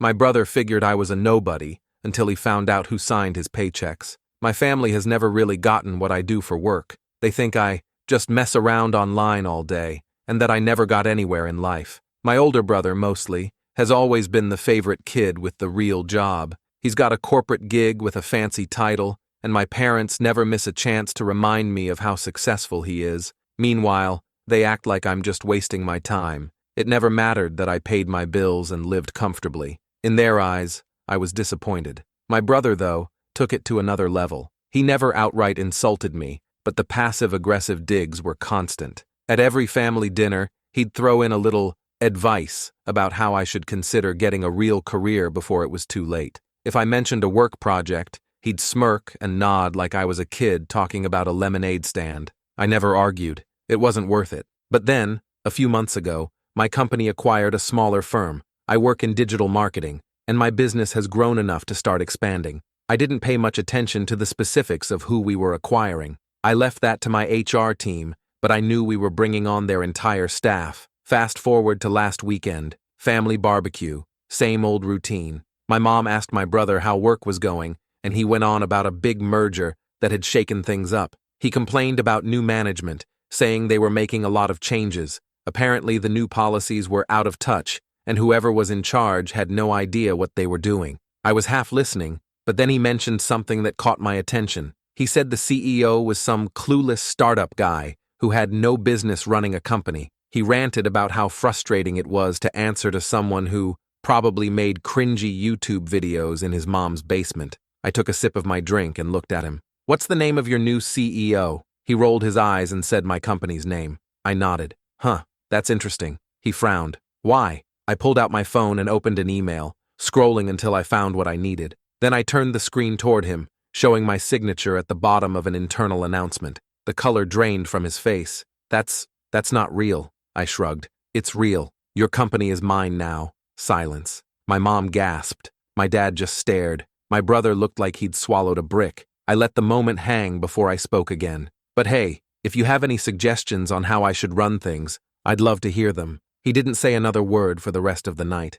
My brother figured I was a nobody until he found out who signed his paychecks. My family has never really gotten what I do for work. They think I just mess around online all day, and that I never got anywhere in life. My older brother, mostly, has always been the favorite kid with the real job. He's got a corporate gig with a fancy title, and my parents never miss a chance to remind me of how successful he is. Meanwhile, they act like I'm just wasting my time. It never mattered that I paid my bills and lived comfortably. In their eyes, I was disappointed. My brother, though, took it to another level. He never outright insulted me, but the passive-aggressive digs were constant. At every family dinner, he'd throw in a little advice about how I should consider getting a real career before it was too late. If I mentioned a work project, he'd smirk and nod like I was a kid talking about a lemonade stand. I never argued. It wasn't worth it. But then, a few months ago, my company acquired a smaller firm. I work in digital marketing, and my business has grown enough to start expanding. I didn't pay much attention to the specifics of who we were acquiring. I left that to my HR team, but I knew we were bringing on their entire staff. Fast forward to last weekend, family barbecue, same old routine. My mom asked my brother how work was going, and he went on about a big merger that had shaken things up. He complained about new management, saying they were making a lot of changes. Apparently, the new policies were out of touch, and whoever was in charge had no idea what they were doing. I was half listening, but then he mentioned something that caught my attention. He said the CEO was some clueless startup guy who had no business running a company. He ranted about how frustrating it was to answer to someone who probably made cringy YouTube videos in his mom's basement. I took a sip of my drink and looked at him. "What's the name of your new CEO?" He rolled his eyes and said my company's name. I nodded. "Huh, that's interesting." He frowned. "Why?" I pulled out my phone and opened an email, scrolling until I found what I needed. Then I turned the screen toward him, showing my signature at the bottom of an internal announcement. The color drained from his face. That's not real," I shrugged. "It's real. Your company is mine now." Silence. My mom gasped. My dad just stared. My brother looked like he'd swallowed a brick. I let the moment hang before I spoke again. "But hey, if you have any suggestions on how I should run things, I'd love to hear them." He didn't say another word for the rest of the night.